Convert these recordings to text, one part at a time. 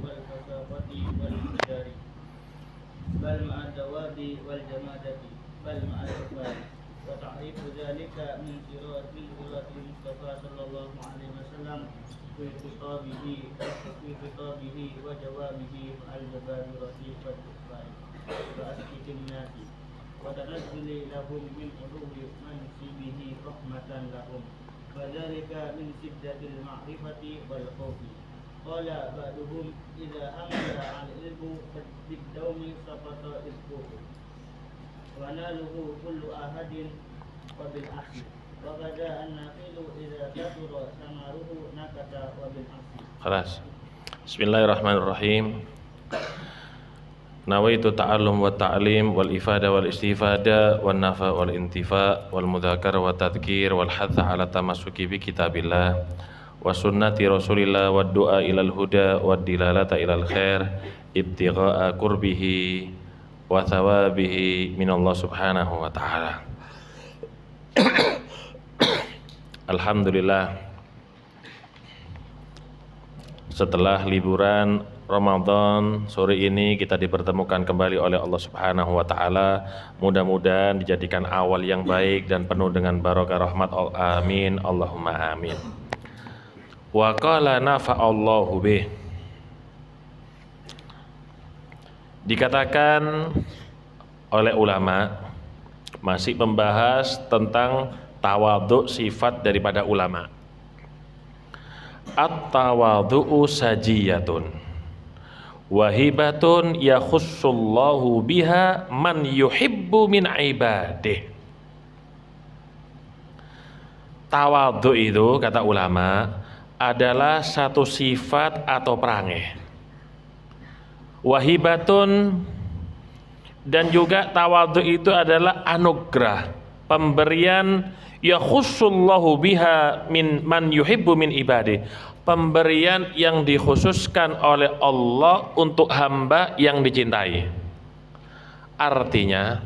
والفساقة والفجار بل مع الدواب والجمادة بل مع الكفار. وتعريف ذلك من سيرة المصطفى صلى الله عليه وسلم في خطابه وجوابه مع الجبابرة والكفار وأسكت الناس وتنزل لهم من علو منصبه رحمة لهم فذلك من شدة المعرفة والخوف. قال بعضهم إذا حمل على العلم بالدوم سقط رزقه وناله كل أحد وبالعكس وبدا النخيل إذا كثر ثمره نكت وبالعكس. خلاص. Bismillahirrahmanirrahim. Nawaitu ta'allum wa ta'lim wal ifada wal istifada wan nafa wal intifa wal mudhakara wa tadhkir wal hatha ala tamassuki bi kitabillah wa sunnati rasulillah wa du'a ilal huda wa dilalata ilal khair ibtigha'a qurbihi wa thawabihi minallah subhanahu wa ta'ala. Alhamdulillah, setelah liburan Ramadan, sore ini kita dipertemukan kembali oleh Allah Subhanahu wa taala. Mudah-mudahan dijadikan awal yang baik dan penuh dengan barokah rahmat. Amin, Allahumma amin. Wa qala nafa'allahu bih. Dikatakan oleh ulama, masih membahas tentang tawadhu, sifat daripada ulama. At-tawadhu'u sajiyatun wahibatun yakhussullahu biha man yuhibbu min ibadih. Tawadhu itu, kata ulama, adalah satu sifat atau perangai. Wahibatun, dan juga tawadhu itu adalah anugerah, pemberian yakhussullahu biha min man yuhibbu min ibadih, pemberian yang dikhususkan oleh Allah untuk hamba yang dicintai. Artinya,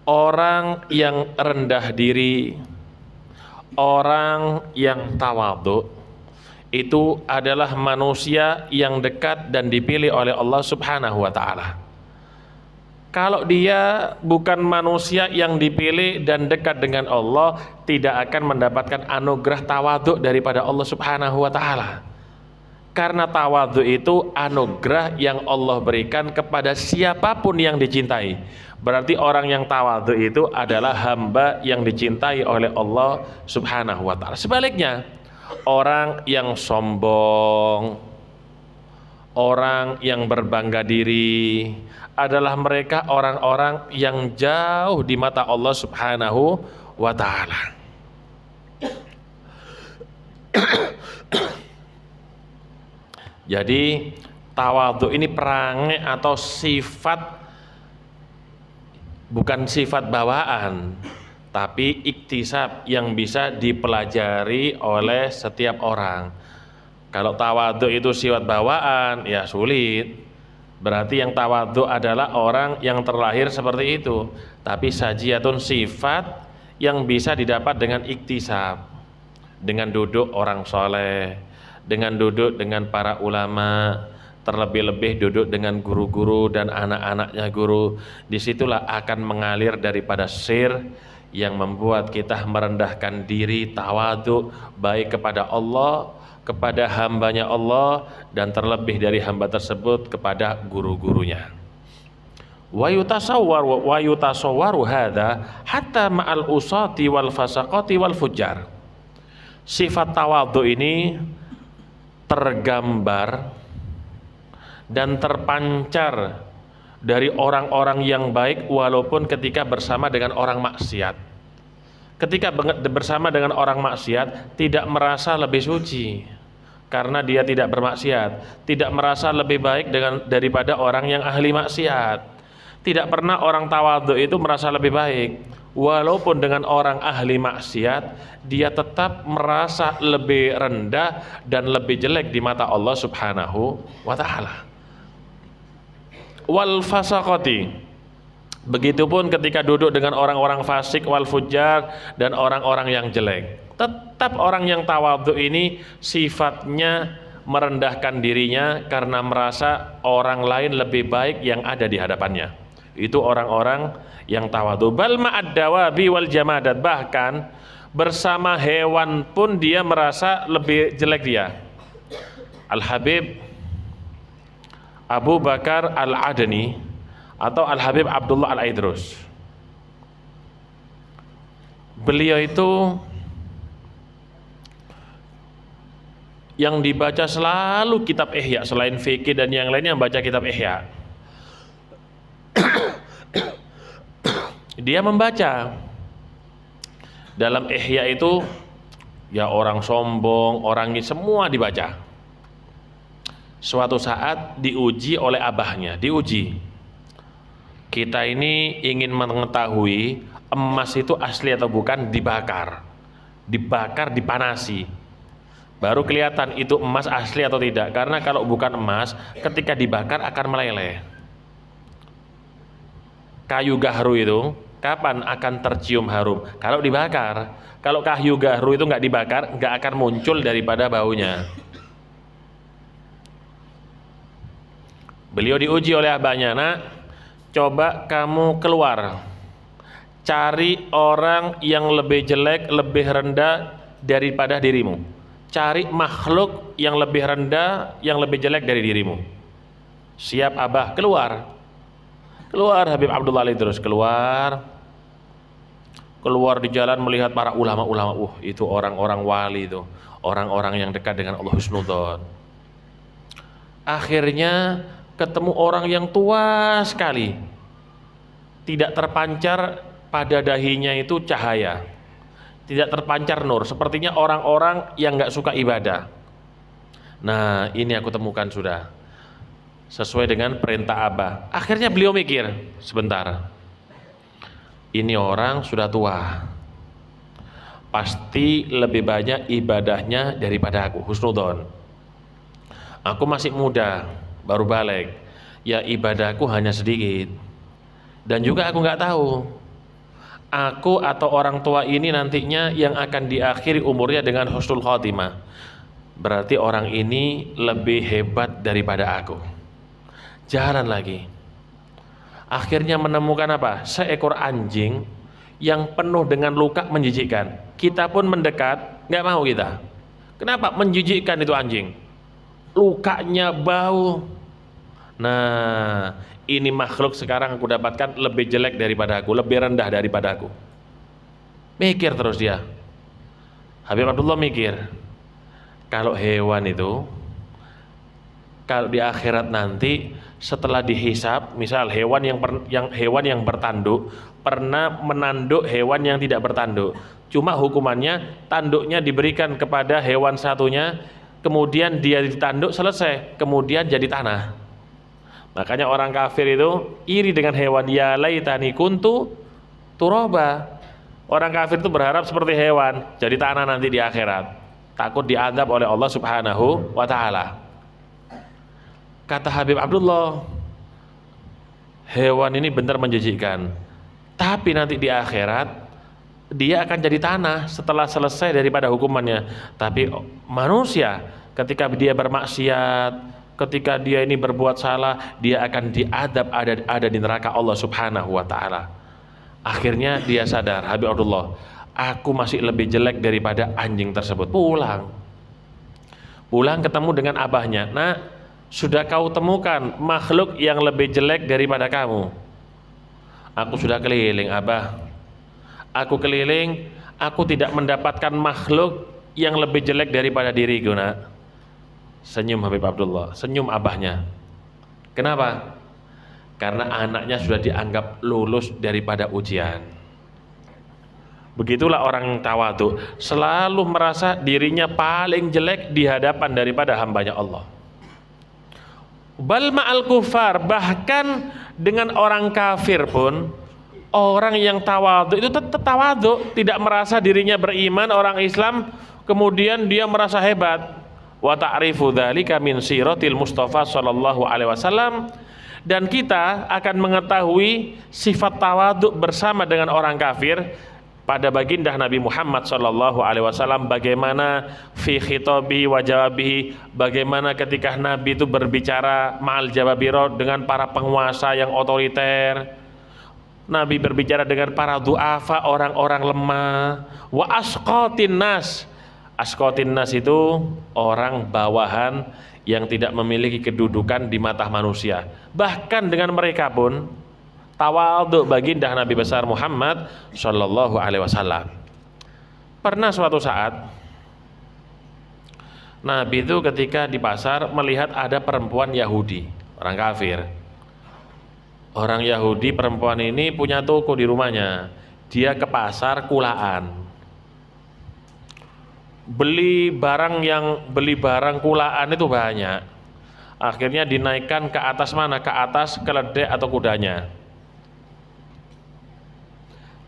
orang yang rendah diri, orang yang tawadhu, itu adalah manusia yang dekat dan dipilih oleh Allah Subhanahu wa ta'ala. Kalau dia bukan manusia yang dipilih dan dekat dengan Allah, tidak akan mendapatkan anugerah tawadhu daripada Allah Subhanahu wa ta'ala. Karena tawadhu itu anugerah yang Allah berikan kepada siapapun yang dicintai. Berarti orang yang tawadhu itu adalah hamba yang dicintai oleh Allah Subhanahu wa ta'ala. Sebaliknya, orang yang sombong, orang yang berbangga diri, adalah mereka orang-orang yang jauh di mata Allah Subhanahu wa ta'ala. Jadi tawadhu ini perangai atau sifat, bukan sifat bawaan, tapi iktisab yang bisa dipelajari oleh setiap orang. Kalau tawadhu itu sifat bawaan, ya sulit. Berarti yang tawadhu adalah orang yang terlahir seperti itu. Tapi sajiyatun, sifat yang bisa didapat dengan iktisab, dengan duduk orang soleh, dengan duduk dengan para ulama, terlebih-lebih duduk dengan guru-guru dan anak-anaknya guru. Disitulah akan mengalir daripada sir yang membuat kita merendahkan diri, tawadhu, baik kepada Allah, kepada hambanya Allah, dan terlebih dari hamba tersebut kepada guru-gurunya. Wa yutasawwaru hadza hatta ma'al usati wal fasaqati wal fujjar. Sifat tawadhu ini tergambar dan terpancar dari orang-orang yang baik walaupun ketika bersama dengan orang maksiat. Ketika bersama dengan orang maksiat, tidak merasa lebih suci karena dia tidak bermaksiat, tidak merasa lebih baik daripada orang yang ahli maksiat. Tidak pernah orang tawadhu itu merasa lebih baik, walaupun dengan orang ahli maksiat dia tetap merasa lebih rendah dan lebih jelek di mata Allah Subhanahu wa ta'ala. Wal fasaqati, begitupun ketika duduk dengan orang-orang fasik, wal fujjar, dan orang-orang yang jelek. Tetap orang yang tawadhu ini sifatnya merendahkan dirinya karena merasa orang lain lebih baik yang ada di hadapannya. Itu orang-orang yang tawadhu. Bal ma'ad dawabi wal jamadat, bahkan bersama hewan pun dia merasa lebih jelek dia. Al-Habib Abu Bakar Al-Adani atau Al-Habib Abdullah Al-Aidrus, beliau itu yang dibaca selalu kitab Ihya, selain fikih dan yang lainnya baca kitab Ihya. Dia membaca dalam Ihya itu ya orang sombong, orang ini semua dibaca. Suatu saat diuji oleh abahnya, diuji. Kita ini ingin mengetahui emas itu asli atau bukan, dibakar, dipanasi. Baru kelihatan itu emas asli atau tidak. Karena kalau bukan emas, ketika dibakar akan meleleh. Kayu gahru itu kapan akan tercium harum? Kalau dibakar. Kalau kayu gahru itu nggak dibakar, nggak akan muncul daripada baunya. Beliau diuji oleh abahnya, nak, coba kamu keluar, cari orang yang lebih jelek, lebih rendah daripada dirimu. Cari makhluk yang lebih rendah, yang lebih jelek dari dirimu. Siap abah, keluar. Keluar Habib Abdullah terus keluar di jalan melihat para ulama-ulama. Itu orang-orang wali itu, orang-orang yang dekat dengan Allah husnudzon. Akhirnya ketemu orang yang tua sekali, tidak terpancar pada dahinya itu cahaya, tidak terpancar nur, sepertinya orang-orang yang nggak suka ibadah. Nah, ini aku temukan sudah sesuai dengan perintah abah. Akhirnya beliau mikir sebentar, ini orang sudah tua, pasti lebih banyak ibadahnya daripada aku, husnudzon. Aku masih muda, baru balik, ya ibadahku hanya sedikit, dan juga aku nggak tahu aku atau orang tua ini nantinya yang akan diakhiri umurnya dengan husnul khotimah. Berarti orang ini lebih hebat daripada aku. Jalan lagi, akhirnya menemukan apa? Seekor anjing yang penuh dengan luka menjijikkan. Kita pun mendekat, nggak mau kita. Kenapa? Menjijikkan itu anjing, lukanya bau. Nah, ini makhluk sekarang aku dapatkan lebih jelek daripada aku, lebih rendah daripada aku. Mikir terus dia, Habib Abdullah mikir, kalau hewan itu, kalau di akhirat nanti setelah dihisab, misal hewan yang bertanduk pernah menanduk hewan yang tidak bertanduk, cuma hukumannya tanduknya diberikan kepada hewan satunya, kemudian dia ditanduk selesai, kemudian jadi tanah. Makanya orang kafir itu iri dengan hewan, ya laitani kuntu turaba. Orang kafir itu berharap seperti hewan, jadi tanah nanti di akhirat, takut diazab oleh Allah Subhanahu wa taala. Kata Habib Abdullah, hewan ini benar menjijikkan, tapi nanti di akhirat dia akan jadi tanah setelah selesai daripada hukumannya. Tapi manusia ketika dia bermaksiat, ketika dia ini berbuat salah, dia akan diadab, ada di neraka Allah Subhanahu wa taala. Akhirnya dia sadar, Habib Abdullah, aku masih lebih jelek daripada anjing tersebut. Pulang ketemu dengan abahnya. Nah, sudah kau temukan makhluk yang lebih jelek daripada kamu? Aku sudah keliling, abah. Aku keliling, aku tidak mendapatkan makhluk yang lebih jelek daripada diriku, nak. Senyum Habib Abdullah, senyum abahnya. Kenapa? Karena anaknya sudah dianggap lulus daripada ujian. Begitulah orang tawadhu, selalu merasa dirinya paling jelek di hadapan daripada hambanya Allah. Bal ma'al kufar, bahkan dengan orang kafir pun, orang yang tawadhu itu tetap tawadhu, tidak merasa dirinya beriman, orang Islam, kemudian dia merasa hebat. Wa ta'rifu dzalika min siratil Mustafa sallallahu alaihi wasallam, dan kita akan mengetahui sifat tawadhu bersama dengan orang kafir pada baginda Nabi Muhammad sallallahu alaihi wasallam, bagaimana fi khitabi wa jawabihi, bagaimana ketika Nabi itu berbicara ma'al jababiro dengan para penguasa yang otoriter, Nabi berbicara dengan para du'afa, orang-orang lemah, wa asqatin nas. Asqatin nas itu orang bawahan yang tidak memiliki kedudukan di mata manusia. Bahkan dengan mereka pun tawadhu baginda Nabi besar Muhammad sallallahu alaihi wasallam. Pernah suatu saat Nabi itu ketika di pasar melihat ada perempuan Yahudi, orang kafir. Orang Yahudi, perempuan ini punya toko di rumahnya. Dia ke pasar kulaan. Beli barang kulaan itu banyak. Akhirnya dinaikkan ke atas mana? Ke atas keledai atau kudanya.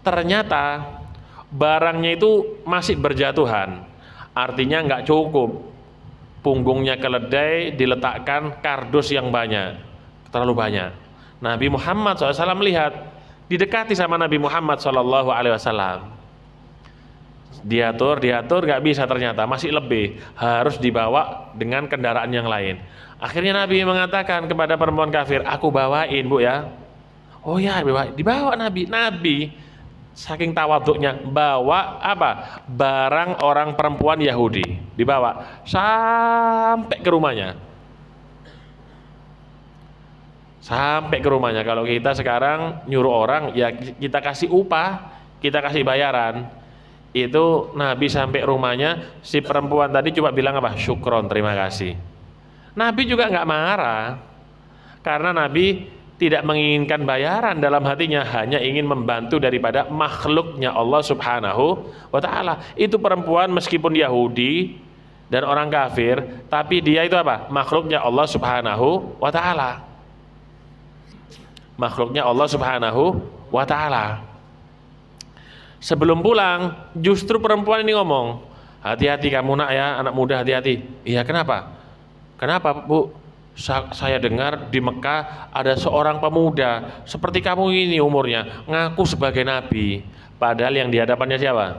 Ternyata barangnya itu masih berjatuhan, artinya nggak cukup. Punggungnya keledai diletakkan kardus yang banyak, terlalu banyak. Nabi Muhammad SAW melihat, didekati sama Nabi Muhammad SAW. Diatur nggak bisa, ternyata masih lebih, harus dibawa dengan kendaraan yang lain. Akhirnya Nabi mengatakan kepada perempuan kafir, aku bawain bu ya. Oh ya, dibawa Nabi saking tawaduknya bawa apa? Barang orang perempuan Yahudi, dibawa sampai ke rumahnya. Sampai ke rumahnya. Kalau kita sekarang nyuruh orang, ya kita kasih upah, kita kasih bayaran. Itu Nabi sampai rumahnya, si perempuan tadi cuma bilang apa? Syukron, terima kasih. Nabi juga nggak marah, karena Nabi tidak menginginkan bayaran dalam hatinya, hanya ingin membantu daripada makhluknya Allah subhanahu wa ta'ala. Itu perempuan meskipun Yahudi dan orang kafir, tapi dia itu apa? Makhluknya Allah subhanahu wa ta'ala. Makhluknya Allah subhanahu wa ta'ala. Sebelum pulang, justru perempuan ini ngomong, hati-hati kamu nak ya, anak muda, hati-hati. Iya, kenapa? Kenapa bu? Saya dengar di Mekah ada seorang pemuda seperti kamu ini umurnya, ngaku sebagai nabi, padahal yang di hadapannya siapa?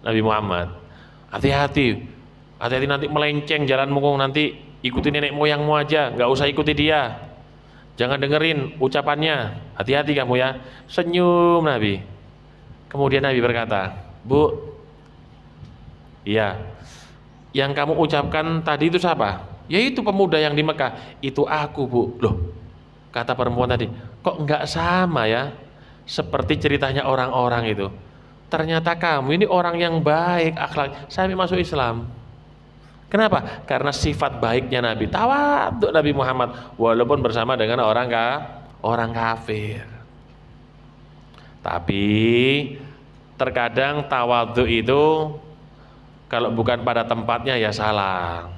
Nabi Muhammad. Hati-hati nanti melenceng jalanmu, nanti ikuti nenek moyangmu aja, nggak usah ikuti dia, jangan dengerin ucapannya, hati-hati kamu ya. Senyum Nabi. Kemudian Nabi berkata, bu, iya, yang kamu ucapkan tadi itu siapa? Yaitu pemuda yang di Mekah. Itu aku bu. Loh, kata perempuan tadi, kok enggak sama ya seperti ceritanya orang-orang itu. Ternyata kamu ini orang yang baik akhlak, sampai masuk Islam. Kenapa? Karena sifat baiknya Nabi, tawadhu Nabi Muhammad, walaupun bersama dengan orang kafir. Tapi terkadang tawadhu itu kalau bukan pada tempatnya ya salah.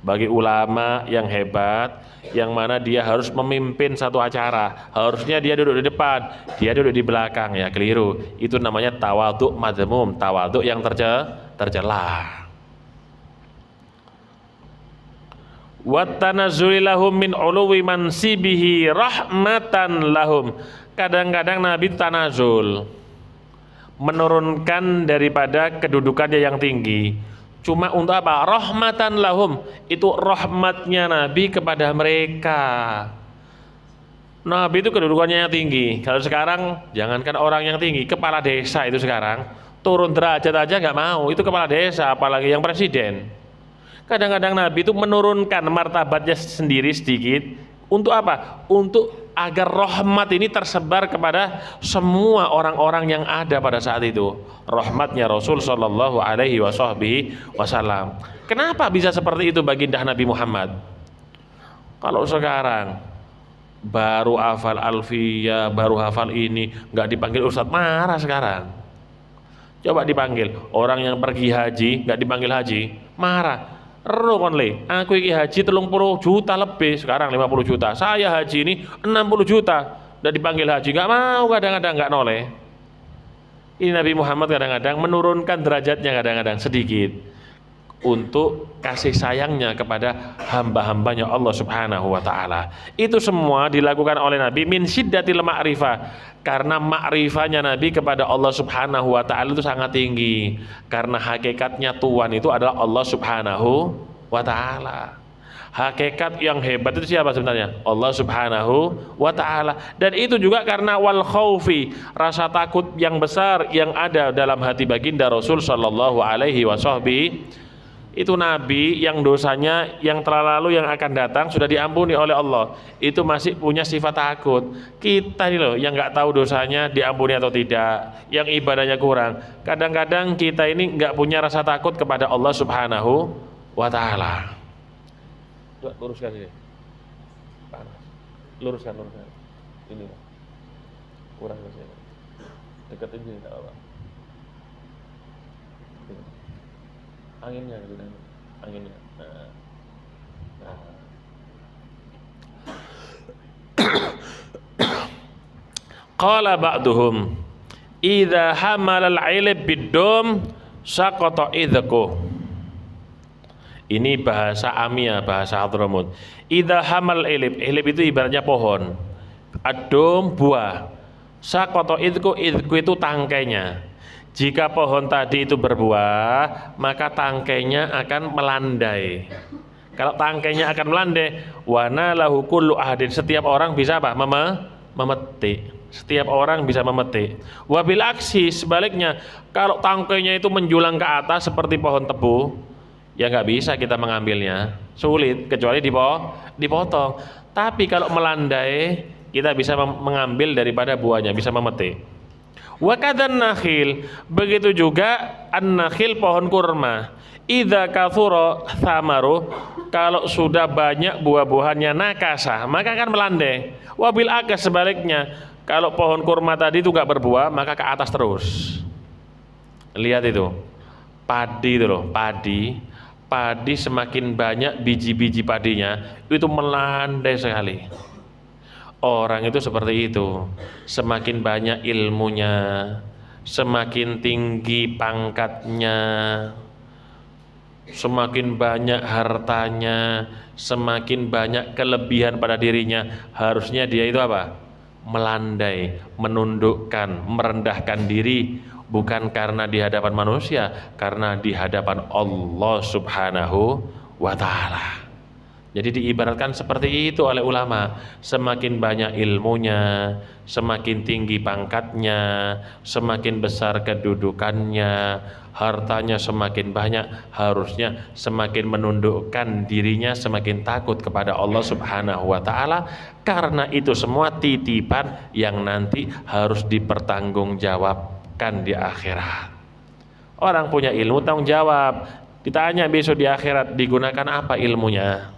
Bagi ulama yang hebat, yang mana dia harus memimpin satu acara, harusnya dia duduk di depan, dia duduk di belakang, ya keliru. Itu namanya tawadhu madzmum, tawadhu yang tercela. Wa tanazzuli lahum min uluwi mansibihi rahmatan lahum. Kadang-kadang Nabi tanazul, menurunkan daripada kedudukannya yang tinggi. Cuma untuk apa? Rahmatan lahum. Itu rahmatnya Nabi kepada mereka. Nabi itu kedudukannya yang tinggi. Kalau sekarang jangankan orang yang tinggi, kepala desa itu sekarang turun derajat aja nggak mau. Itu kepala desa, apalagi yang presiden. Kadang-kadang Nabi itu menurunkan martabatnya sendiri sedikit. Untuk apa? Untuk agar rahmat ini tersebar kepada semua orang-orang yang ada pada saat itu. Rahmatnya Rasul sallallahu alaihi wasallam. Kenapa bisa seperti itu baginda Nabi Muhammad? Kalau sekarang baru hafal alfiyah, baru hafal ini, nggak dipanggil ustadz, marah sekarang. Coba dipanggil orang yang pergi haji, nggak dipanggil haji, marah. Konle, aku iki haji 30 juta lebih, sekarang 50 juta. Saya haji ini 60 juta, udah dipanggil haji, nggak mau, kadang-kadang nggak noleh. Ini Nabi Muhammad kadang-kadang menurunkan derajatnya, kadang-kadang sedikit, untuk kasih sayangnya kepada hamba-hambanya Allah subhanahu wa ta'ala. Itu semua dilakukan oleh Nabi min syiddatil ma'rifah, Karena makrifahnya Nabi kepada Allah Subhanahu wa taala itu sangat tinggi. Karena hakikatnya Tuhan itu adalah Allah Subhanahu wa taala. Hakikat yang hebat itu siapa sebenarnya? Allah Subhanahu wa taala. Dan itu juga karena wal khaufi, rasa takut yang besar yang ada dalam hati baginda Rasul sallallahu alaihi wasallam. Itu Nabi yang dosanya yang telah lalu yang akan datang sudah diampuni oleh Allah, itu masih punya sifat takut. Kita ini loh yang nggak tahu dosanya diampuni atau tidak, yang ibadahnya kurang. Kadang-kadang kita ini nggak punya rasa takut kepada Allah Subhanahu wa taala. Luruskan ini, panas. Luruskan. Ini kurang ke sini. Deketin sini tak apa. Anginnya gitu kan, anginnya. Nah. Qala ba'duhum idza hamala al-'ilb bid-dum saqata idhku. Ini bahasa Amia, bahasa Hadramut. Idza hamal ilib, ilib itu ibaratnya pohon. Adum buah. Saqata idhku, idhku itu tangkainya. Jika pohon tadi itu berbuah, maka tangkainya akan melandai. Kalau tangkainya akan melandai, wana lahu kullu ahadin, setiap orang bisa apa? Memetik. Setiap orang bisa memetik. Wabil aksi, sebaliknya, kalau tangkainya itu menjulang ke atas seperti pohon tebu, ya nggak bisa kita mengambilnya, sulit kecuali dipotong. Tapi kalau melandai, kita bisa mengambil daripada buahnya, bisa memetik. Wa kadzan nakhil, begitu juga an-nakhil pohon kurma. Idza kathura thamaru, kalau sudah banyak buah-buahannya nakasa, maka akan melandai. Wabil akas, sebaliknya, kalau pohon kurma tadi itu nggak berbuah, maka ke atas terus. Lihat itu, padi itu loh, padi semakin banyak biji-biji padinya, itu melandai sekali. Orang itu seperti itu, semakin banyak ilmunya, semakin tinggi pangkatnya, semakin banyak hartanya, semakin banyak kelebihan pada dirinya, harusnya dia itu apa? Melandai, menundukkan, merendahkan diri, bukan karena di hadapan manusia, karena di hadapan Allah Subhanahu wa ta'ala. Jadi diibaratkan seperti itu oleh ulama. Semakin banyak ilmunya, semakin tinggi pangkatnya, semakin besar kedudukannya, hartanya semakin banyak, harusnya semakin menundukkan dirinya, semakin takut kepada Allah Subhanahu wa ta'ala. Karena itu semua titipan yang nanti harus dipertanggungjawabkan di akhirat. Orang punya ilmu tanggung jawab, ditanya besok di akhirat, digunakan apa ilmunya?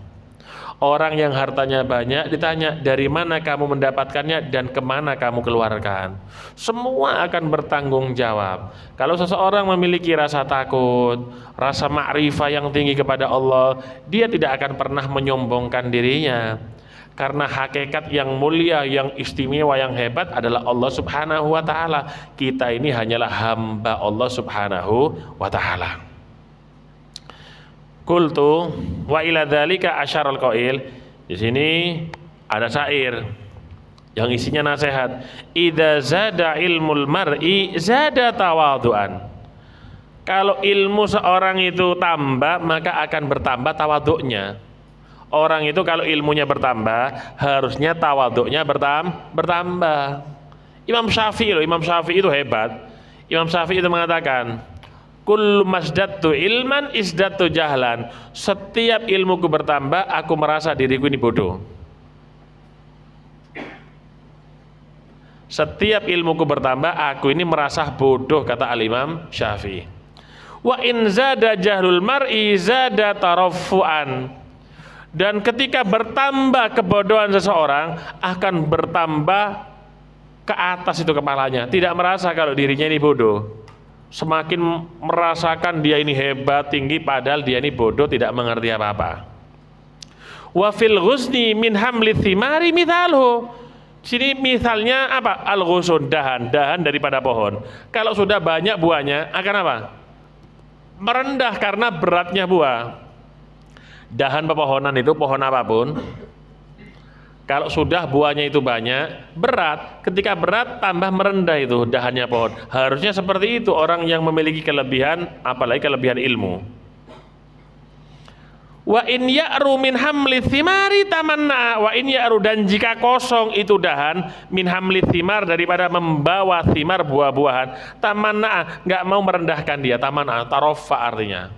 Orang yang hartanya banyak ditanya dari mana kamu mendapatkannya dan kemana kamu keluarkan. Semua akan bertanggung jawab. Kalau seseorang memiliki rasa takut, rasa ma'rifah yang tinggi kepada Allah, dia tidak akan pernah menyombongkan dirinya. Karena hakikat yang mulia, yang istimewa, yang hebat adalah Allah Subhanahu wa ta'ala. Kita ini hanyalah hamba Allah Subhanahu wa ta'ala. Qultu wa ila dzalika asyarul qail. Di sini ada syair yang isinya nasihat. Idza zada ilmul mar'i zada tawadhu'an. Kalau ilmu seorang itu tambah, maka akan bertambah tawadhu'nya. Orang itu kalau ilmunya bertambah, harusnya tawadhu'nya bertambah. Imam Syafi'i itu hebat. Imam Syafi'i itu mengatakan, kullu masdatu ilman isdatu jahlan. Setiap ilmuku bertambah, aku merasa diriku ini bodoh. Setiap ilmuku bertambah, aku ini merasa bodoh, kata Al-Imam Syafi'i. Wa in zada jahlul mar'i zada taraffu'an. Dan ketika bertambah kebodohan seseorang, akan bertambah ke atas itu kepalanya. Tidak merasa kalau dirinya ini bodoh. Semakin merasakan dia ini hebat, tinggi, padahal dia ini bodoh, tidak mengerti apa-apa. Wa fil ghusni min hamli thimari mithalhu. Sini misalnya apa? Al-ghusun, dahan daripada pohon. Kalau sudah banyak buahnya akan apa? Merendah karena beratnya buah. Dahan pepohonan itu, pohon apapun, Kalau sudah buahnya itu banyak, berat. Ketika berat, tambah merendah itu dahannya pohon. Harusnya seperti itu orang yang memiliki kelebihan, apalagi kelebihan ilmu. Wa in ya'ru min hamli thimari tamanna, wa in ya'ru, dan jika kosong itu dahan min hamli thimar, daripada membawa thimar buah-buahan, tamanna, nggak mau merendahkan dia, tamanna tarofa artinya.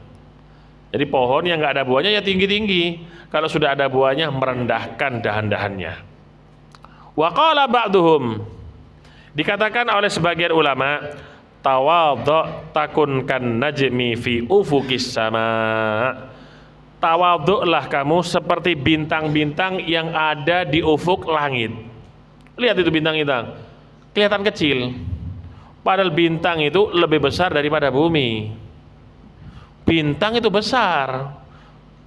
Jadi pohon yang nggak ada buahnya ya tinggi-tinggi, kalau sudah ada buahnya merendahkan dahan-dahannya. Wa qala ba'duhum, dikatakan oleh sebagian ulama, tawadhu takun kan najmi fi ufuqis sama. Tawadhu'lah kamu seperti bintang-bintang yang ada di ufuk langit. Lihat itu bintang-bintang, kelihatan kecil, padahal bintang itu lebih besar daripada bumi. Bintang itu besar,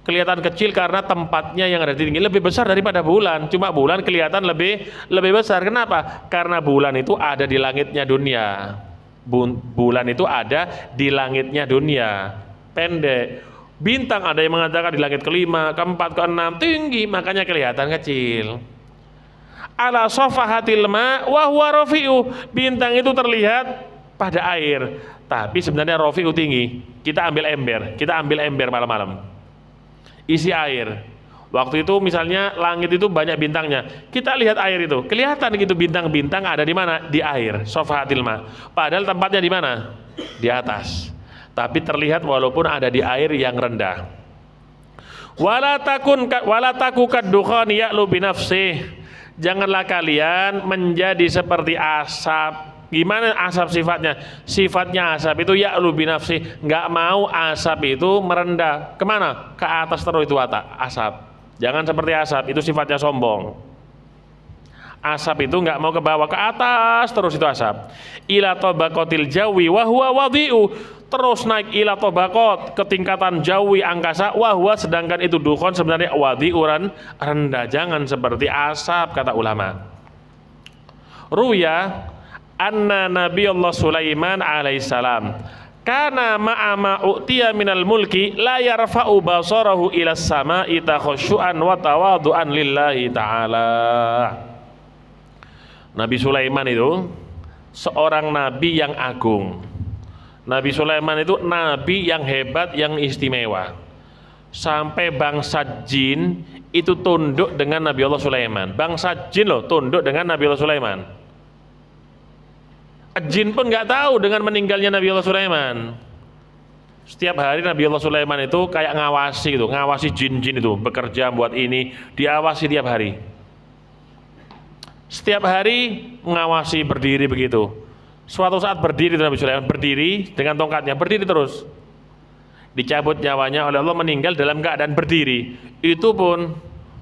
kelihatan kecil karena tempatnya yang ada di tinggi, lebih besar daripada bulan. Cuma bulan kelihatan lebih besar. Kenapa? Karena bulan itu ada di langitnya dunia. Bulan itu ada di langitnya dunia, pendek. Bintang ada yang mengatakan di langit kelima, keempat, keenam, tinggi, makanya kelihatan kecil. Ala safahatil ma wa huwa rafi'u, bintang itu terlihat pada air, tapi sebenarnya rafi'u tinggi. Kita ambil ember malam-malam, isi air. Waktu itu misalnya langit itu banyak bintangnya, kita lihat air itu, kelihatan gitu bintang-bintang ada di mana? Di air, safahatil ma. Padahal tempatnya di mana? Di atas. Tapi terlihat walaupun ada di air yang rendah. Wala taku kaddukhani ya'lu binafsih, janganlah kalian menjadi seperti asap. Gimana asap sifatnya? Sifatnya asap itu ya'lu binafsih, nggak mau asap itu merendah. Kemana? Ke atas terus itu asap. Jangan seperti asap, itu sifatnya sombong. Asap itu nggak mau ke bawah, ke atas terus itu asap. Ila tabaqatil jawi wa huwa wadhi'u, terus naik ila tabaqat, ke tingkatan jawi angkasa, wa huwa, sedangkan itu dukhon sebenarnya wadhi'uran, rendah. Jangan seperti asap, kata ulama. Ruya anna Nabi Allah Sulaiman alaihissalam kana ma'ama u'tiya minal mulki la yarfa'u basarahu ila sama'i takhasyu'an wa tawadu'an lillahi ta'ala. Nabi Sulaiman itu seorang nabi yang agung. Nabi Sulaiman itu nabi yang hebat, yang istimewa. Sampai bangsa jin itu tunduk dengan Nabi Allah Sulaiman. Bangsa jin loh tunduk dengan Nabi Allah Sulaiman. Jin pun nggak tahu dengan meninggalnya Nabi Allah Sulaiman. Setiap hari Nabi Allah Sulaiman itu kayak ngawasi gitu, ngawasi jin-jin itu bekerja buat ini, diawasi tiap hari. Setiap hari mengawasi, berdiri begitu. Suatu saat berdiri Nabi Sulaiman, berdiri dengan tongkatnya, berdiri terus. Dicabut nyawanya oleh Allah, meninggal dalam keadaan berdiri. Itu pun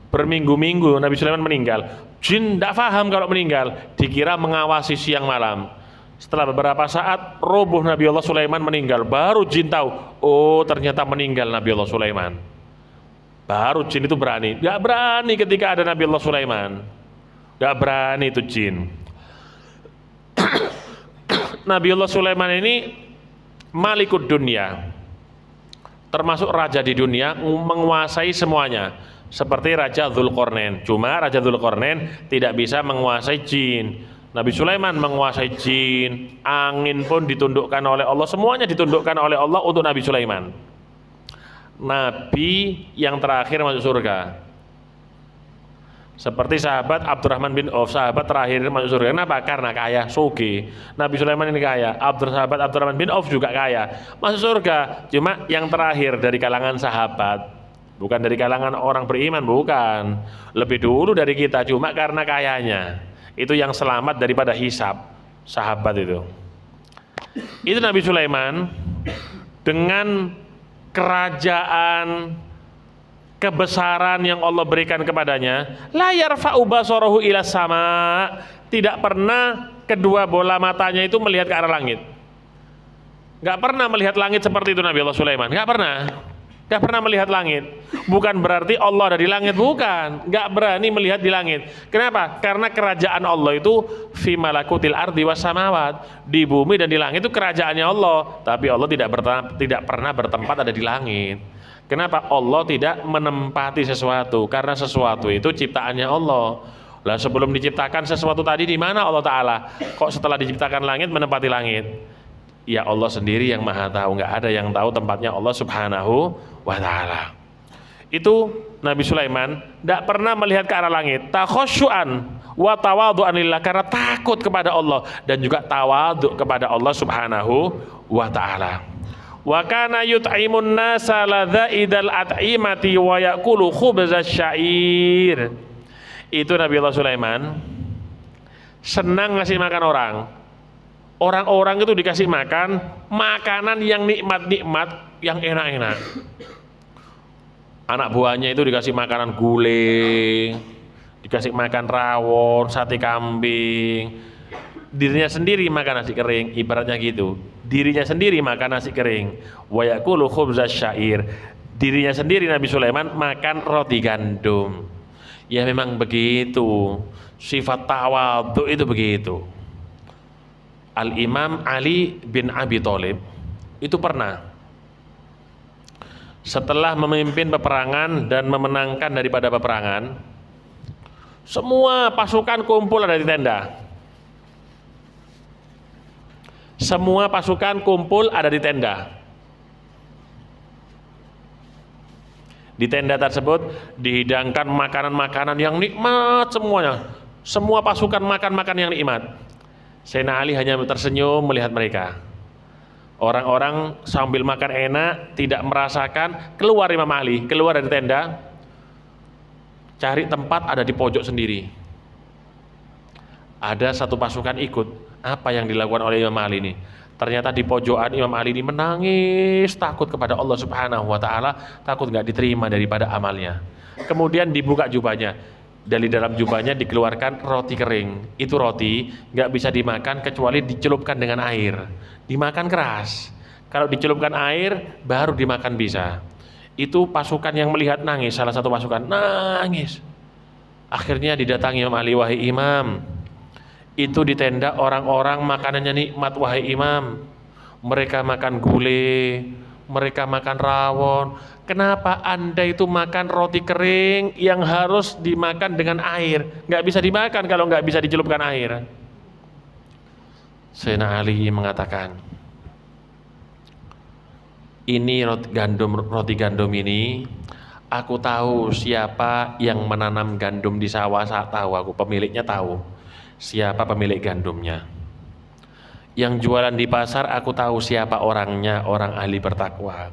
berminggu-minggu Nabi Sulaiman meninggal. Jin tidak paham kalau meninggal, dikira mengawasi siang malam. Setelah beberapa saat roboh Nabi Allah Sulaiman meninggal, baru jin tahu, oh ternyata meninggal Nabi Allah Sulaiman. Baru jin itu berani. Gak berani ketika ada Nabi Allah Sulaiman, gak berani itu jin. Nabi Allah Sulaiman ini malikud dunia, termasuk raja di dunia, menguasai semuanya, seperti Raja Dzulqarnain. Cuma Raja Dzulqarnain tidak bisa menguasai jin. Nabi Sulaiman menguasai jin, angin pun ditundukkan oleh Allah, semuanya ditundukkan oleh Allah untuk Nabi Sulaiman. Nabi yang terakhir masuk surga. Seperti sahabat Abdurrahman bin Auf, sahabat terakhir masuk surga. Kenapa? Karena kaya, sugih. Nabi Sulaiman ini kaya, sahabat Abdurrahman bin Auf juga kaya, masuk surga. Cuma yang terakhir dari kalangan sahabat, bukan dari kalangan orang beriman, bukan. Lebih dulu dari kita, cuma karena kayanya. Itu yang selamat daripada hisab, sahabat itu. Itu Nabi Sulaiman dengan kerajaan, kebesaran yang Allah berikan kepadanya, la yarfa'u basarahu ila sama, tidak pernah kedua bola matanya itu melihat ke arah langit. Gak pernah melihat langit seperti itu Nabi Allah Sulaiman, gak pernah melihat langit. Bukan berarti Allah ada di langit, bukan, gak berani melihat di langit. Kenapa? Karena kerajaan Allah itu fi malakutil ardi was samawat, di bumi dan di langit itu kerajaannya Allah, tapi Allah tidak pernah bertempat ada di langit. Kenapa Allah tidak menempati sesuatu? Karena sesuatu itu ciptaannya Allah. Lah sebelum diciptakan sesuatu tadi di mana Allah Ta'ala? Kok setelah diciptakan langit menempati langit? Ya Allah sendiri yang maha tahu, nggak ada yang tahu tempatnya Allah Subhanahu wa Ta'ala. Itu Nabi Sulaiman tidak pernah melihat ke arah langit, takhusyuan wa tawadhu'an lillah, karena takut kepada Allah dan juga tawadhu kepada Allah Subhanahu wa Ta'ala. Wa kana yut'imun nasa ladzaidal at'imati wa ya'kulu khubzasy syair. Itu Nabi Allah Sulaiman senang ngasih makan orang. Orang-orang itu dikasih makan makanan yang nikmat-nikmat, yang enak-enak. Anak buahnya itu dikasih makanan gulai, dikasih makan rawon, sate kambing. Dirinya sendiri makan nasi kering, ibaratnya gitu. Dirinya sendiri makan nasi kering. Wa yaqulu khubzasy syair. Dirinya sendiri Nabi Sulaiman makan roti gandum. Ya memang begitu. Sifat tawadhu itu begitu. Al-Imam Ali bin Abi Thalib itu pernah setelah memimpin peperangan dan memenangkan daripada peperangan, semua pasukan kumpul ada di tenda. Semua pasukan kumpul ada di tenda. Di tenda tersebut dihidangkan makanan-makanan yang nikmat semuanya. Semua pasukan makan-makan yang nikmat. Sayyidina Ali hanya tersenyum melihat mereka. Orang-orang sambil makan enak, tidak merasakan. Keluar Imam Ali, keluar dari tenda, cari tempat ada di pojok sendiri. Ada satu pasukan ikut. Apa yang dilakukan oleh Imam Ali ini? Ternyata di pojokan Imam Ali ini menangis, takut kepada Allah Subhanahu wa Ta'ala, takut nggak diterima daripada amalnya. Kemudian dibuka jubahnya, dari dalam jubahnya dikeluarkan roti kering. Itu roti nggak bisa dimakan kecuali dicelupkan dengan air, dimakan keras. Kalau dicelupkan air baru dimakan bisa. Itu pasukan yang melihat nangis, salah satu pasukan nangis. Akhirnya didatangi Imam Ali, wahai Imam, itu di tenda orang-orang makanannya nikmat wahai Imam. Mereka makan gulai, mereka makan rawon. Kenapa Anda itu makan roti kering yang harus dimakan dengan air? Nggak bisa dimakan kalau nggak bisa dicelupkan air. Sayyidina Ali mengatakan, ini roti gandum ini, aku tahu siapa yang menanam gandum di sawah, saya tahu, aku pemiliknya tahu. Siapa pemilik gandumnya. Yang jualan di pasar aku tahu siapa orangnya, orang ahli bertakwa.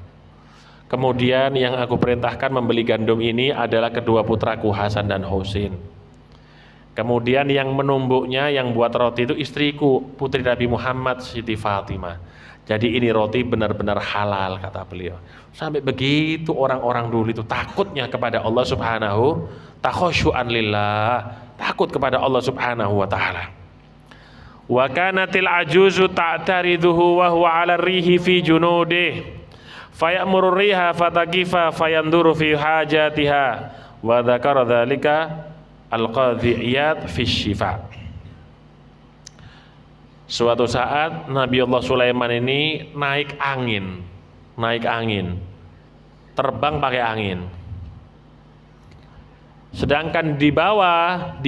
Kemudian yang aku perintahkan membeli gandum ini adalah kedua putraku Hasan dan Husain. Kemudian yang menumbuknya, yang buat roti itu istriku, putri Nabi Muhammad, Siti Fatimah. Jadi ini roti benar-benar halal, kata beliau. Sampai begitu orang-orang dulu itu takutnya kepada Allah Subhanahu, takhusyu'an lillah, takut kepada Allah Subhanahu wa Ta'ala. Wa kanatil ajuzu ta'tariduhu wa huwa 'ala rihi fi junudih fayamuru riha fatakifa fayanduru fi hajatiha wa dzakara dzalika al-qadhi Iyad fi syifa. Suatu saat Nabi Allah Sulaiman ini naik angin, terbang pakai angin. Sedangkan di bawah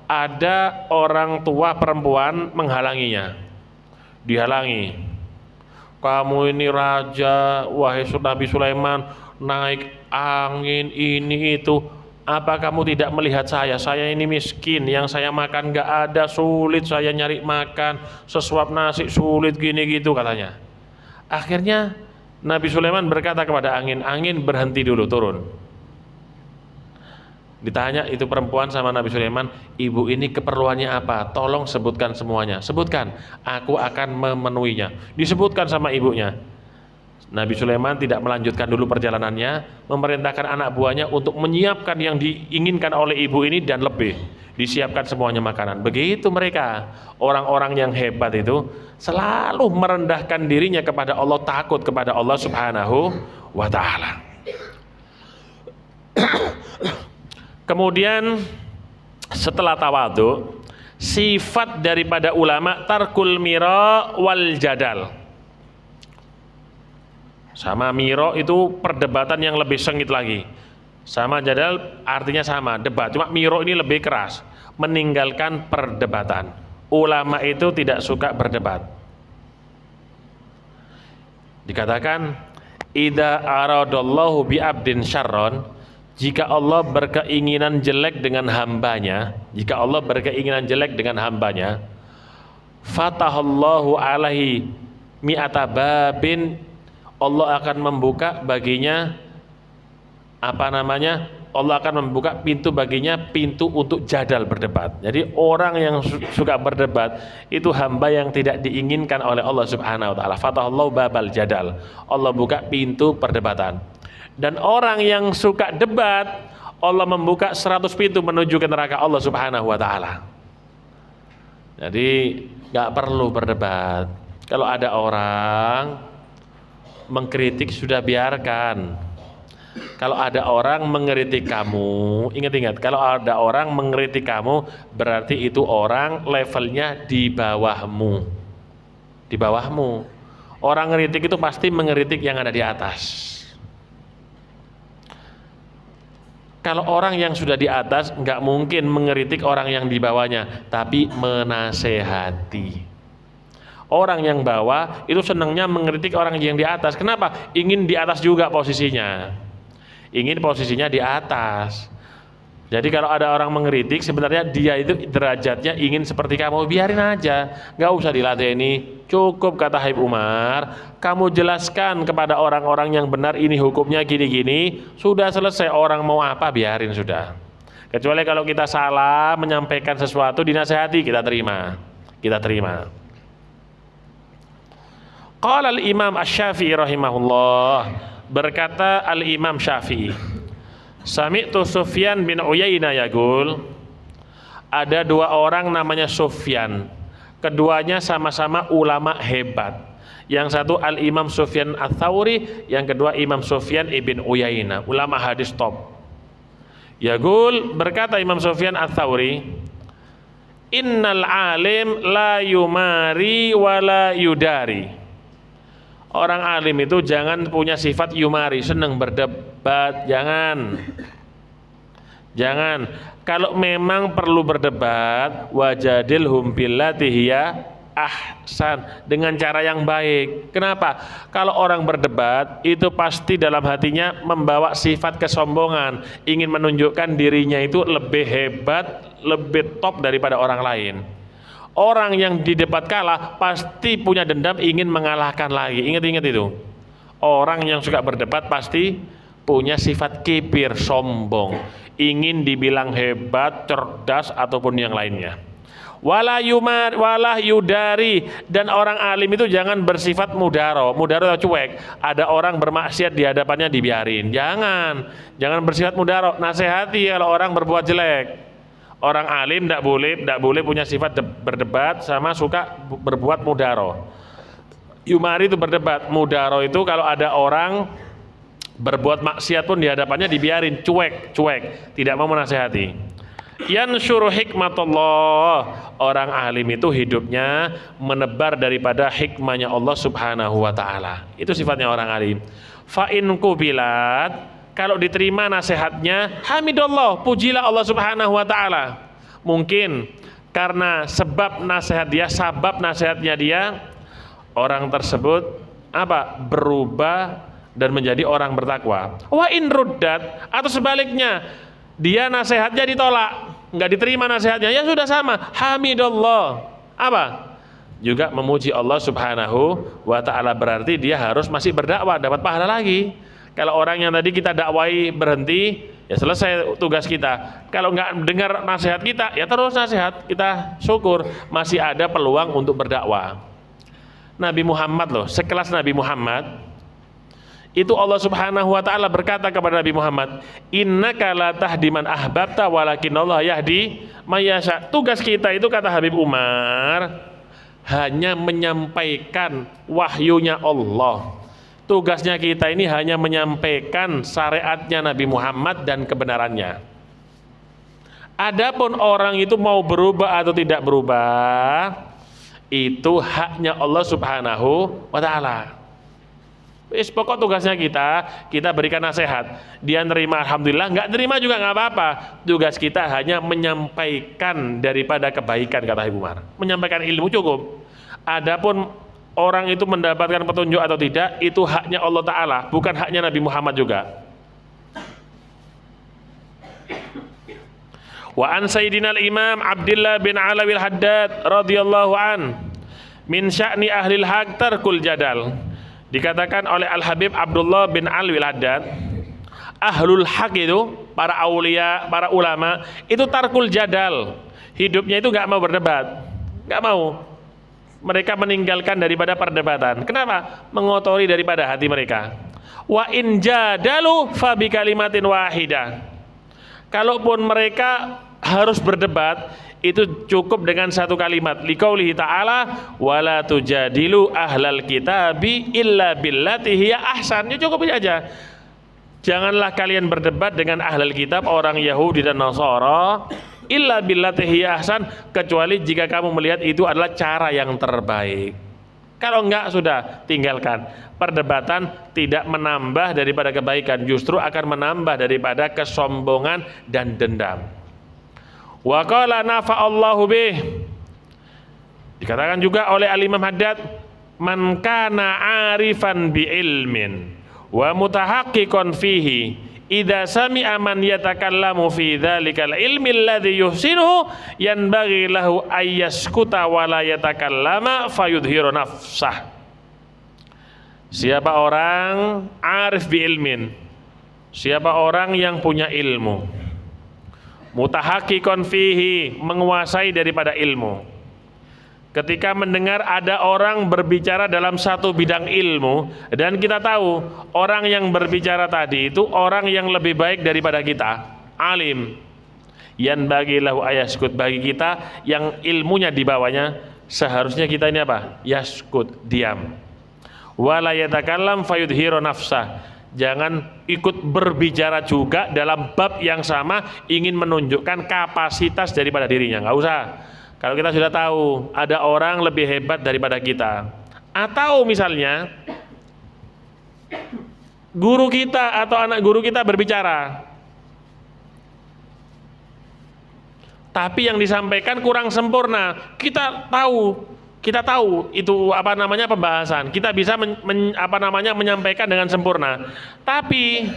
ada orang tua perempuan menghalanginya. Dihalangi. Kamu ini raja, wahai Nabi Sulaiman, naik angin ini itu. Apa kamu tidak melihat saya? Saya ini miskin, yang saya makan gak ada, sulit saya nyari makan, sesuap nasi sulit gini gitu katanya. Akhirnya Nabi Sulaiman berkata kepada angin, angin berhenti dulu, turun. Ditanya itu perempuan sama Nabi Sulaiman, ibu ini keperluannya apa? Tolong sebutkan semuanya. Sebutkan, aku akan memenuhinya. Disebutkan sama ibunya. Nabi Sulaiman tidak melanjutkan dulu perjalanannya, memerintahkan anak buahnya untuk menyiapkan yang diinginkan oleh ibu ini dan lebih. Disiapkan semuanya makanan. Begitu mereka, orang-orang yang hebat itu selalu merendahkan dirinya kepada Allah, takut kepada Allah Subhanahu wa Ta'ala. Kemudian setelah tawadhu, sifat daripada ulama tarkul mira wal jadal. Sama miro itu perdebatan yang lebih sengit lagi. Sama jadal artinya sama, debat. Cuma miro ini lebih keras, meninggalkan perdebatan. Ulama itu tidak suka berdebat. Dikatakan, idza aradallahu bi abdin syarron, jika Allah berkeinginan jelek dengan hambanya, fatahallahu alaihi mi'ata babin, Allah akan membuka baginya Allah akan membuka pintu baginya, pintu untuk jadal berdebat. Jadi orang yang suka berdebat itu hamba yang tidak diinginkan oleh Allah Subhanahu wa taala. Fatahallahu babal jadal, Allah buka pintu perdebatan. Dan orang yang suka debat, Allah membuka 100 pintu menuju ke neraka Allah Subhanahu wa taala. Jadi gak perlu berdebat. Kalau ada orang mengkritik sudah biarkan. Kalau ada orang mengkritik kamu, ingat-ingat, kalau ada orang mengkritik kamu berarti itu orang levelnya di bawahmu. Orang ngeritik itu pasti mengkritik yang ada di atas. Kalau orang yang sudah di atas nggak mungkin mengkritik orang yang di bawahnya, tapi menasehati. Orang yang bawah itu senangnya mengkritik orang yang di atas. Kenapa? Ingin di atas juga posisinya. Ingin posisinya di atas. Jadi kalau ada orang mengkritik, sebenarnya dia itu derajatnya ingin seperti kamu, biarin aja, nggak usah diladeni. Cukup kata Habib Umar, kamu jelaskan kepada orang-orang yang benar ini hukumnya gini-gini, sudah selesai. Orang mau apa biarin sudah. Kecuali kalau kita salah menyampaikan sesuatu, dinasehati, kita terima. Qala al-Imam Asy-Syafi'i rahimahullah, berkata al-Imam Syafi'i, sami'tu Sufyan bin Uyainah yaqul, ada dua orang namanya Sufyan, keduanya sama-sama ulama hebat. Yang satu al-Imam Sufyan Ats-Tsauri, yang kedua Imam Sufyan ibn Uyainah, ulama hadis top. Yaqul, berkata Imam Sufyan Ats-Tsauri, innal alim la yumari wa la yudari. Orang alim itu jangan punya sifat yumari, senang berdebat, jangan. Kalau memang perlu berdebat, wajadilhum billati hiya ahsan, dengan cara yang baik. Kenapa? Kalau orang berdebat itu pasti dalam hatinya membawa sifat kesombongan, ingin menunjukkan dirinya itu lebih hebat, lebih top daripada orang lain. Orang yang di debat kalah pasti punya dendam, ingin mengalahkan lagi. Ingat itu. Orang yang suka berdebat pasti punya sifat kibir, sombong, ingin dibilang hebat, cerdas ataupun yang lainnya. Wala yudari, dan orang alim itu jangan bersifat mudaro atau cuek. Ada orang bermaksiat di hadapannya dibiarin. Jangan bersifat mudaro, nasihati kalau orang berbuat jelek. Orang alim tidak boleh punya sifat berdebat sama suka berbuat mudaro. Yumari itu berdebat, mudaro itu kalau ada orang berbuat maksiat pun di hadapannya dibiarin, cuek, tidak mau menasehati. Yansyuru hikmatullah, orang alim itu hidupnya menebar daripada hikmahnya Allah Subhanahu wa taala. Itu sifatnya orang alim. Fa in qubilat, kalau diterima nasihatnya, hamidallah, pujilah Allah Subhanahu wa taala. Mungkin karena sabab nasihatnya dia, orang tersebut berubah dan menjadi orang bertakwa. Wa in ruddat, atau sebaliknya, dia nasihatnya ditolak, enggak diterima nasihatnya, ya sudah sama, hamidallah. Juga memuji Allah Subhanahu wa taala, berarti dia harus masih berdakwah, dapat pahala lagi. Kalau orang yang tadi kita dakwai berhenti, ya selesai tugas kita. Kalau nggak dengar nasihat kita, ya terus nasihat, kita syukur masih ada peluang untuk berdakwah. Nabi Muhammad sekelas Nabi Muhammad, itu Allah Subhanahu wa taala berkata kepada Nabi Muhammad, innaka la tahdi man ahbabta walakinallahu yahdi may yasha. Tugas kita itu, kata Habib Umar, hanya menyampaikan wahyunya Allah. Tugasnya kita ini hanya menyampaikan syariatnya Nabi Muhammad dan kebenarannya. Adapun orang itu mau berubah atau tidak berubah, itu haknya Allah Subhanahu wa taala. Wis pokok tugasnya kita berikan nasihat. Dia nerima alhamdulillah, nggak nerima juga nggak apa-apa. Tugas kita hanya menyampaikan daripada kebaikan, kata Ibu Umar. Menyampaikan ilmu cukup. Adapun orang itu mendapatkan petunjuk atau tidak, itu haknya Allah Ta'ala, bukan haknya Nabi Muhammad juga. Wa an Sayyidina al-Imam Abdullah bin Alawil Haddad radhiyallahu an min sya'ni ahlil haq tarkul jadal. Dikatakan oleh Al-Habib Abdullah bin Alawil Haddad, ahlul haq itu para aulia, para ulama itu tarkul jadal. Hidupnya itu nggak mau berdebat, nggak mau. Mereka meninggalkan daripada perdebatan. Kenapa? Mengotori daripada hati mereka. Wa in jadalu fa bi kalimatin wahidah. Kalaupun mereka harus berdebat, itu cukup dengan satu kalimat. Liqaulihi ta'ala wala tujadilu ahlal kitabi illa billati hiya ahsan. Ya cukup aja. Janganlah kalian berdebat dengan ahlul kitab, orang Yahudi dan Nasara, illa billati hiya ahsan, kecuali jika kamu melihat itu adalah cara yang terbaik. Kalau enggak, sudah tinggalkan. Perdebatan tidak menambah daripada kebaikan, justru akan menambah daripada kesombongan dan dendam. Wa qala nafa'allahu bih. Dikatakan juga oleh Al-Imam Haddad, man kana arifan bi ilmin wa mutahaqqiqan fihi idza sami'a man yatakallamu fi dzalikal ilmi alladhi yuhsinuhu yanbaghi lahu ayyaskuta wa la yatakallama fayudhiru nafsah. Siapa orang arif bi ilmin, siapa orang yang punya ilmu, mutahaqqiqan fihi, menguasai daripada ilmu. Ketika mendengar ada orang berbicara dalam satu bidang ilmu, dan kita tahu orang yang berbicara tadi itu orang yang lebih baik daripada kita, alim, yan bagi lahu ayaskut, bagi kita yang ilmunya di bawahnya, seharusnya kita ini apa? Yaskut, diam. Wala yatakallam fayudhiru nafsah, jangan ikut berbicara juga dalam bab yang sama, ingin menunjukkan kapasitas daripada dirinya. Nggak usah. Kalau kita sudah tahu ada orang lebih hebat daripada kita, atau misalnya guru kita atau anak guru kita berbicara, tapi yang disampaikan kurang sempurna, kita tahu itu apa namanya pembahasan, kita bisa menyampaikan dengan sempurna, tapi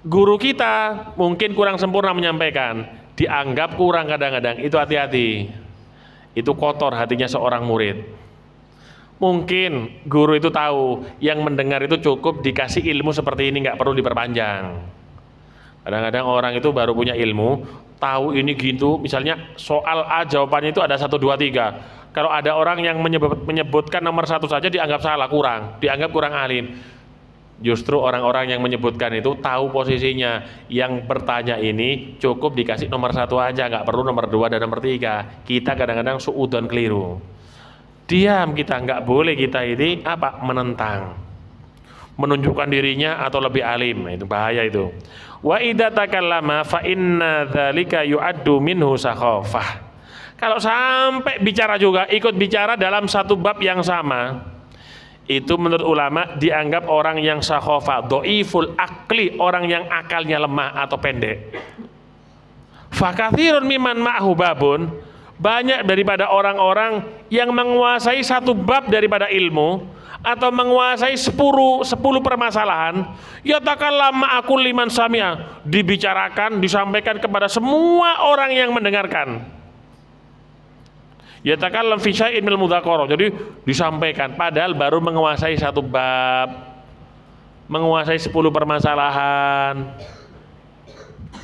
guru kita mungkin kurang sempurna menyampaikan, dianggap kurang kadang-kadang. Itu hati-hati, itu kotor hatinya seorang murid. Mungkin guru itu tahu yang mendengar itu cukup dikasih ilmu seperti ini, nggak perlu diperpanjang. Kadang-kadang orang itu baru punya ilmu, tahu ini gitu, misalnya soal A jawabannya itu ada 1, 2, 3. Kalau ada orang yang menyebutkan nomor 1 saja dianggap salah, dianggap kurang alim. Justru orang-orang yang menyebutkan itu tahu posisinya, yang bertanya ini cukup dikasih nomor 1 aja, nggak perlu nomor 2 dan nomor 3. Kita kadang-kadang suudzon keliru. Diam kita, nggak boleh kita ini menentang, menunjukkan dirinya atau lebih alim. Itu bahaya itu. Wa idza takallama fa inna dzalika yu'addu minhu sakhafah. Kalau sampai bicara juga, ikut bicara dalam satu bab yang sama, itu menurut ulama dianggap orang yang sakhafah, dhaiful akli, orang yang akalnya lemah atau pendek. Fa katsirun mimman ma'hu babun, banyak daripada orang-orang yang menguasai satu bab daripada ilmu atau menguasai 10 permasalahan, yatakallam aku liman sami'a, dibicarakan, disampaikan kepada semua orang yang mendengarkan. Yatakallam fi syai'in minal mudzakarah, jadi disampaikan padahal baru menguasai satu bab, menguasai 10 permasalahan.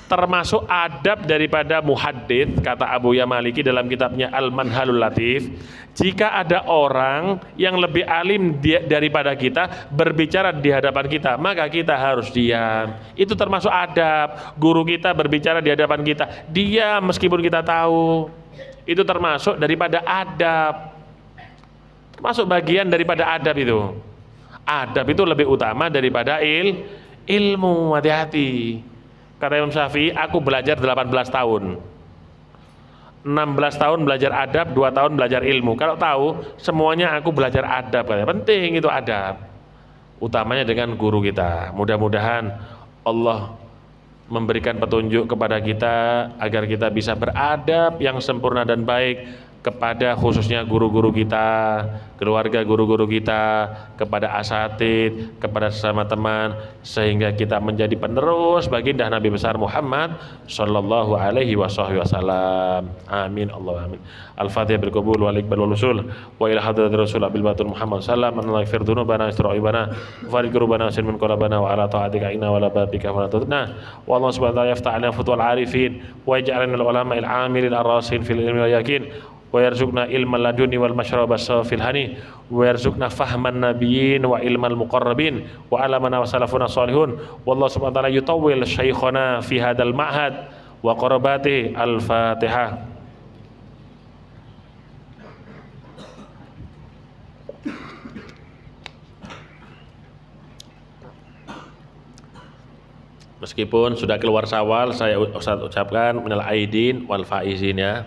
Termasuk adab daripada muhaddits, kata Abu Yamaliki dalam kitabnya Al-Manhalul Latif, jika ada orang yang lebih alim daripada kita berbicara di hadapan kita, maka kita harus diam. Itu termasuk adab. Guru kita berbicara di hadapan kita, diam meskipun kita tahu. Itu termasuk daripada adab, termasuk bagian daripada adab itu. Adab itu lebih utama daripada ilmu. Hati-hati. Kata Imam Syafi'i, aku belajar 18 tahun, 16 tahun belajar adab, 2 tahun belajar ilmu. Kalau tahu semuanya aku belajar adab, penting itu adab. utamanya dengan guru kita. Mudah-mudahan Allah memberikan petunjuk kepada kita agar kita bisa beradab yang sempurna dan baik kepada khususnya guru-guru kita, keluarga guru-guru kita, kepada asatid, kepada sesama teman, sehingga kita menjadi penerus baginda Nabi besar Muhammad sallallahu alaihi wasallam. Amin Allah amin. Al-Fatihah bil qabul wal iqbal wal usul wa ila hadratir rasul bil batul Muhammad sallallahu alaihi wasallam dzunubana istira'ibana farid qurubana sin min qalbana wa ala ta'atika inna wa la babika wa tutna wa Allah subhanahu wa ta'ala yafta'alna futwal arifin wa yaj'alna al ulama al amilin ar-rasin fil ilmi wa yakin wa yarzuqna ilmal laduni wal mashraba safil hani wa yarzuqna fahman nabiyyin wa ilmal muqarrabin wa alamana wa salafuna salihun wallahu subhanahu wa ta'ala yutawwil syekhana fi hadal ma'had wa qarabati al-fatihah. Meskipun sudah keluar Syawal, saya ucapkan minal aidin wal faizin ya.